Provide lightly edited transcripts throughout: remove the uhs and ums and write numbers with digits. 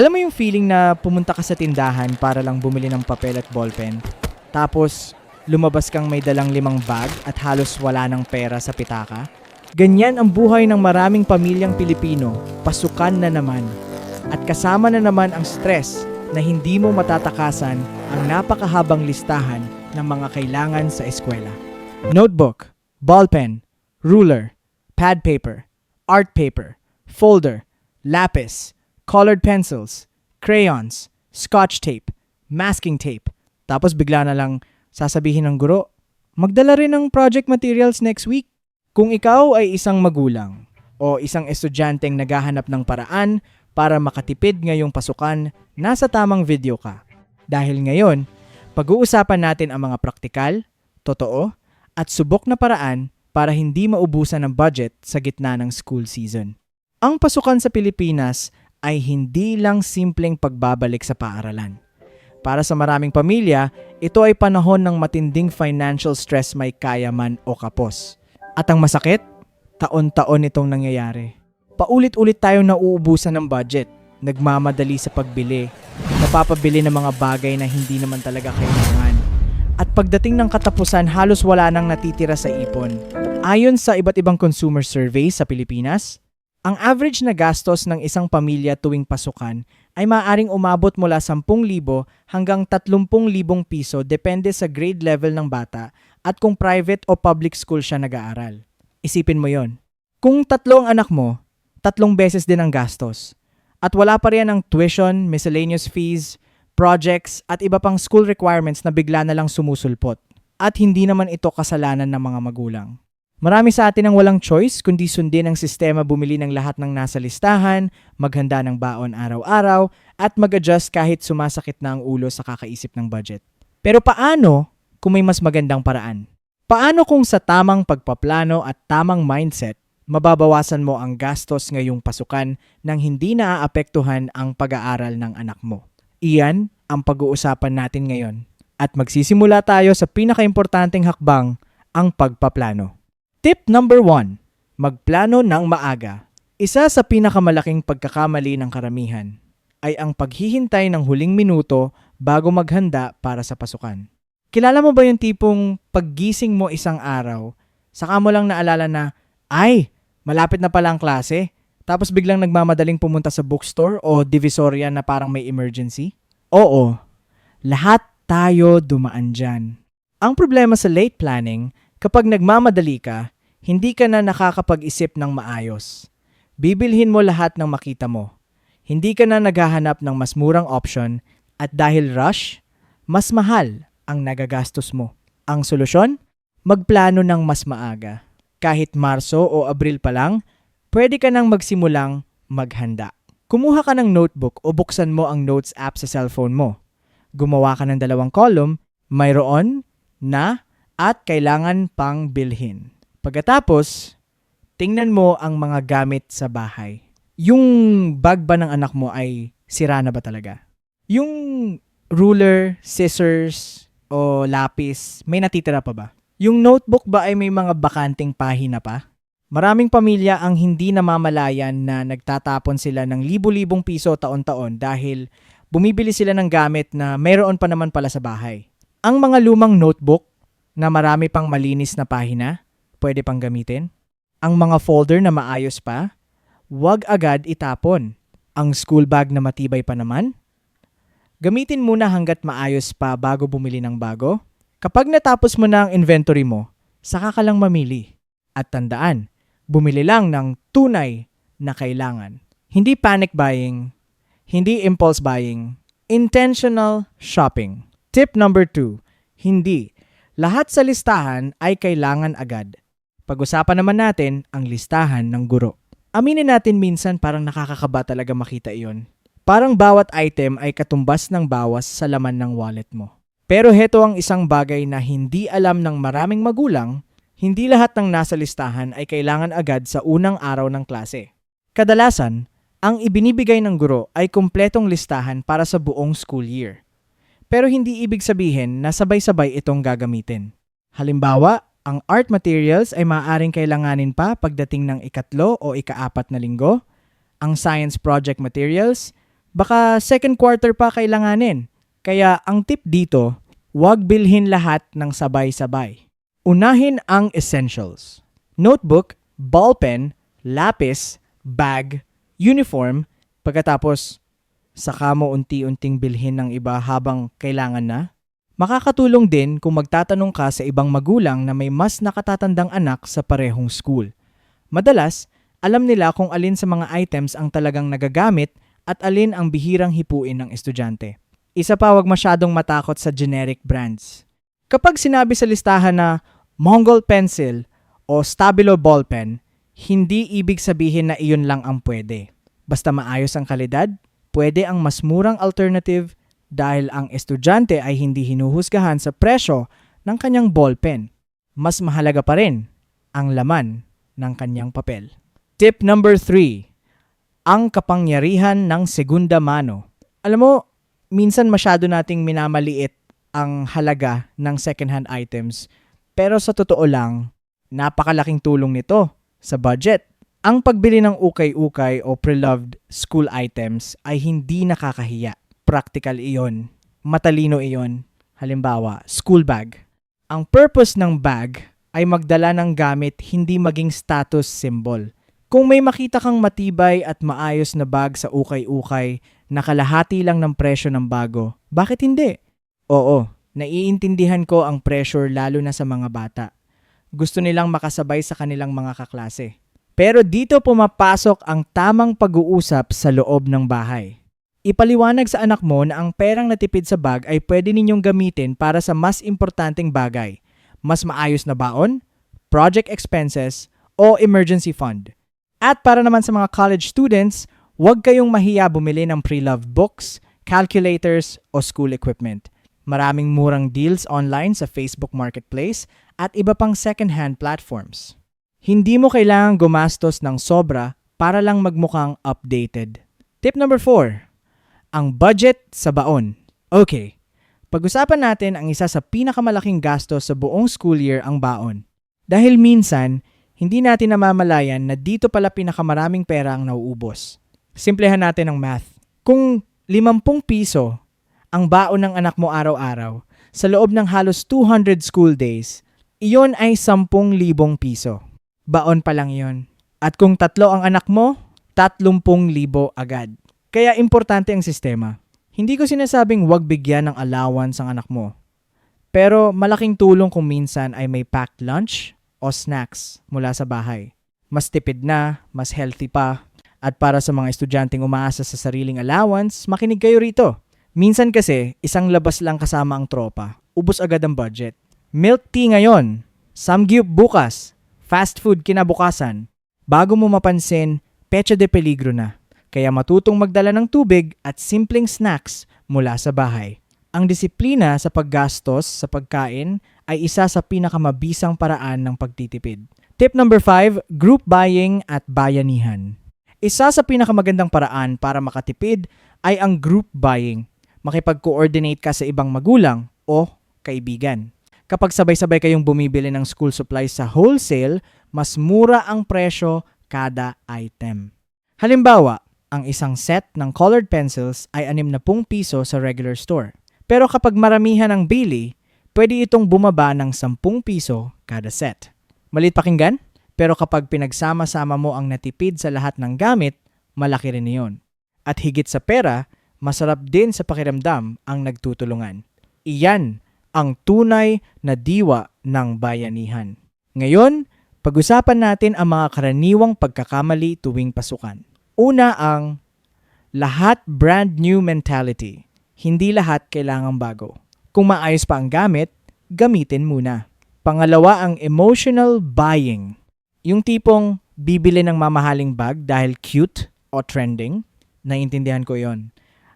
Alam mo yung feeling na pumunta ka sa tindahan para lang bumili ng papel at ballpen, tapos lumabas kang may dalang 5 bag at halos wala ng pera sa pitaka? Ganyan ang buhay ng maraming pamilyang Pilipino, pasukan na naman. At kasama na naman ang stress na hindi mo matatakasan ang napakahabang listahan ng mga kailangan sa eskwela. Notebook, ballpen, ruler, pad paper, art paper, folder, lapis, colored pencils, crayons, scotch tape, masking tape. Tapos bigla na lang sasabihin ng guro, magdala rin ng project materials next week. Kung ikaw ay isang magulang o isang estudyanteng naghahanap ng paraan para makatipid ngayong pasukan, nasa tamang video ka. Dahil ngayon, pag-uusapan natin ang mga praktikal, totoo, at subok na paraan para hindi maubusan ng budget sa gitna ng school season. Ang pasukan sa Pilipinas ay hindi lang simpleng pagbabalik sa paaralan. Para sa maraming pamilya, ito ay panahon ng matinding financial stress may kaya man o kapos. At ang masakit, taon-taon itong nangyayari. Paulit-ulit tayong nauubusan ng budget, nagmamadali sa pagbili, napapabili ng mga bagay na hindi naman talaga kailangan. At pagdating ng katapusan, halos wala nang natitira sa ipon. Ayon sa iba't ibang consumer surveys sa Pilipinas, ang average na gastos ng isang pamilya tuwing pasukan ay maaaring umabot mula 10,000 hanggang 30,000 piso depende sa grade level ng bata at kung private o public school siya nag-aaral. Isipin mo yon. Kung 3 ang anak mo, 3 beses din ang gastos. At wala pa rin ang tuition, miscellaneous fees, projects at iba pang school requirements na bigla na lang sumusulpot. At hindi naman ito kasalanan ng mga magulang. Marami sa atin ang walang choice kundi sundin ang sistema, bumili ng lahat ng nasa listahan, maghanda ng baon araw-araw, at mag-adjust kahit sumasakit na ang ulo sa kakaisip ng budget. Pero paano kung may mas magandang paraan? Paano kung sa tamang pagpaplano at tamang mindset, mababawasan mo ang gastos ngayong pasukan nang hindi naaapektuhan ang pag-aaral ng anak mo? Iyan ang pag-uusapan natin ngayon. At magsisimula tayo sa pinakaimportanteng hakbang, ang pagpaplano. Tip number 1, magplano ng maaga. Isa sa pinakamalaking pagkakamali ng karamihan ay ang paghihintay ng huling minuto bago maghanda para sa pasukan. Kilala mo ba yung tipong paggising mo isang araw, saka mo lang naalala na, ay, malapit na pala ang klase, tapos biglang nagmamadaling pumunta sa bookstore o divisoria na parang may emergency? Oo, lahat tayo dumaan dyan. Ang problema sa late planning, kapag nagmamadali ka, hindi ka na nakakapag-isip ng maayos. Bibilhin mo lahat ng makita mo. Hindi ka na naghahanap ng mas murang option at dahil rush, mas mahal ang nagagastos mo. Ang solusyon? Magplano ng mas maaga. Kahit Marso o Abril pa lang, pwede ka nang magsimulang maghanda. Kumuha ka ng notebook o buksan mo ang notes app sa cellphone mo. Gumawa ka ng 2 column, mayroon, na, at kailangan pang bilhin. Pagkatapos, tingnan mo ang mga gamit sa bahay. Yung bag ba ng anak mo ay sira na ba talaga? Yung ruler, scissors, o lapis, may natitira pa ba? Yung notebook ba ay may mga bakanting pahina pa? Maraming pamilya ang hindi namamalayan na nagtatapon sila ng libo-libong piso taon-taon dahil bumibili sila ng gamit na mayroon pa naman pala sa bahay. Ang mga lumang notebook na marami pang malinis na pahina, pwede pang gamitin. Ang mga folder na maayos pa, huwag agad itapon. Ang school bag na matibay pa naman, gamitin muna hanggat maayos pa bago bumili ng bago. Kapag natapos mo na ang inventory mo, saka ka lang mamili. At tandaan, bumili lang ng tunay na kailangan. Hindi panic buying, hindi impulse buying, intentional shopping. Tip number 2, hindi lahat sa listahan ay kailangan agad. Pag-usapan naman natin ang listahan ng guro. Aminin natin minsan parang nakakakaba talaga makita iyon. Parang bawat item ay katumbas ng bawas sa laman ng wallet mo. Pero heto ang isang bagay na hindi alam ng maraming magulang, hindi lahat ng nasa listahan ay kailangan agad sa unang araw ng klase. Kadalasan, ang ibinibigay ng guro ay kumpletong listahan para sa buong school year. Pero hindi ibig sabihin na sabay-sabay itong gagamitin. Halimbawa, ang art materials ay maaaring kailanganin pa pagdating ng 3 o 4 na linggo. Ang science project materials, Baka second quarter pa kailanganin. Kaya ang tip dito, huwag bilhin lahat ng sabay-sabay. Unahin ang essentials. Notebook, ballpen, lapis, bag, uniform, pagkatapos saka mo unti-unting bilhin ng iba habang kailangan na. Makakatulong din kung magtatanong ka sa ibang magulang na may mas nakatatandang anak sa parehong school. Madalas, alam nila kung alin sa mga items ang talagang nagagamit at alin ang bihirang hipuin ng estudyante. Isa pa, huwag masyadong matakot sa generic brands. Kapag sinabi sa listahan na Mongol pencil o Stabilo ballpen, hindi ibig sabihin na iyon lang ang pwede. Basta maayos ang kalidad, pwede ang mas murang alternative dahil ang estudyante ay hindi hinuhusgahan sa presyo ng kanyang ballpen. Mas mahalaga pa rin ang laman ng kanyang papel. Tip number 3. Ang kapangyarihan ng segunda mano. Alam mo, minsan masyado nating minamaliit ang halaga ng second-hand items, pero sa totoo lang, napakalaking tulong nito sa budget. Ang pagbili ng ukay-ukay o pre-loved school items ay hindi nakakahiya. Practical iyon. Matalino iyon. Halimbawa, school bag. Ang purpose ng bag ay magdala ng gamit, hindi maging status symbol. Kung may makita kang matibay at maayos na bag sa ukay-ukay na kalahati lang ng presyo ng bago, bakit hindi? Oo, naiintindihan ko ang pressure lalo na sa mga bata. Gusto nilang makasabay sa kanilang mga kaklase. Pero dito pumapasok ang tamang pag-uusap sa loob ng bahay. Ipaliwanag sa anak mo na ang perang natipid sa bag ay pwede ninyong gamitin para sa mas importanteng bagay, mas maayos na baon, project expenses, o emergency fund. At para naman sa mga college students, huwag kayong mahiya bumili ng pre-loved books, calculators, o school equipment. Maraming murang deals online sa Facebook Marketplace at iba pang second-hand platforms. Hindi mo kailangang gumastos ng sobra para lang magmukhang updated. Tip number 4. Ang budget sa baon. Okay, pag-usapan natin ang isa sa pinakamalaking gastos sa buong school year, ang baon. Dahil minsan, hindi natin namamalayan na dito pala pinakamaraming pera ang nauubos. Simplehan natin ang math. Kung 50 piso ang baon ng anak mo araw-araw, sa loob ng halos 200 school days, iyon ay 10,000 piso. Baon pa lang yon. At kung 3 ang anak mo, 30,000 agad. Kaya importante ang sistema. Hindi ko sinasabing huwag bigyan ng allowance ang anak mo. Pero malaking tulong kung minsan ay may packed lunch o snacks mula sa bahay. Mas tipid na, mas healthy pa. At para sa mga estudyanteng umaasa sa sariling allowance, makinig kayo rito. Minsan kasi, isang labas lang kasama ang tropa. Ubos agad ang budget. Milk tea ngayon, samgyup bukas, fast food kinabukasan. Bago mo mapansin, pecha de peligro na. Kaya matutong magdala ng tubig at simpleng snacks mula sa bahay. Ang disiplina sa paggastos sa pagkain ay isa sa pinakamabisang paraan ng pagtitipid. Tip number 5, group buying at bayanihan. Isa sa pinakamagandang paraan para makatipid ay ang group buying. Makipag-coordinate ka sa ibang magulang o kaibigan. Kapag sabay-sabay kayong bumibili ng school supplies sa wholesale, mas mura ang presyo kada item. Halimbawa, ang isang set ng colored pencils ay 60 piso sa regular store. Pero kapag maramihan ang bili, pwede itong bumaba ng 10 piso kada set. Malit pakinggan, pero kapag pinagsama-sama mo ang natipid sa lahat ng gamit, malaki rin iyon. At higit sa pera, masarap din sa pakiramdam ang nagtutulungan. Iyan ang tunay na diwa ng bayanihan. Ngayon, pag-usapan natin ang mga karaniwang pagkakamali tuwing pasukan. Una ang lahat brand new mentality. Hindi lahat kailangang bago. Kung maayos pa ang gamit, gamitin muna. Pangalawa ang emotional buying. Yung tipong bibili ng mamahaling bag dahil cute o trending. Naiintindihan ko yon.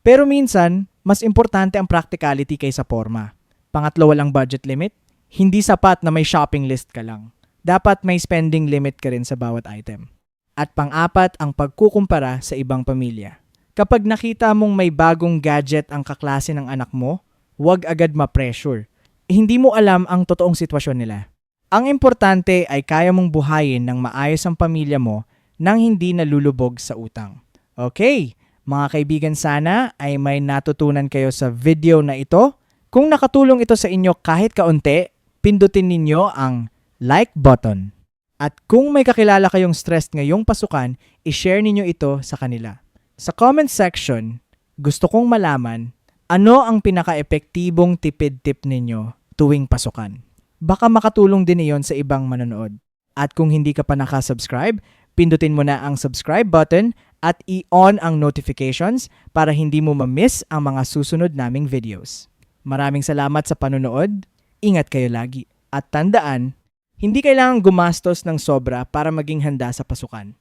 Pero minsan, mas importante ang practicality kaysa forma. Pangatlo, walang budget limit. Hindi sapat na may shopping list ka lang. Dapat may spending limit ka rin sa bawat item. At pang-apat ang pagkukumpara sa ibang pamilya. Kapag nakita mong may bagong gadget ang kaklase ng anak mo, huwag agad ma-pressure. Hindi mo alam ang totoong sitwasyon nila. Ang importante ay kaya mong buhayin ng maayos ang pamilya mo nang hindi nalulubog sa utang. Okay, Mga kaibigan, sana ay may natutunan kayo sa video na ito. Kung nakatulong ito sa inyo kahit kaunti, pindutin ninyo ang like button. At kung may kakilala kayong stressed ngayong pasukan, i-share ninyo ito sa kanila. Sa comment section, gusto kong malaman ano ang pinaka-epektibong tipid tip ninyo tuwing pasukan. Baka makatulong din iyon sa ibang manonood. At kung hindi ka pa nakasubscribe, pindutin mo na ang subscribe button at i-on ang notifications para hindi mo ma-miss ang mga susunod naming videos. Maraming salamat sa panonood, ingat kayo lagi, at tandaan, hindi kailangang gumastos ng sobra para maging handa sa pasukan.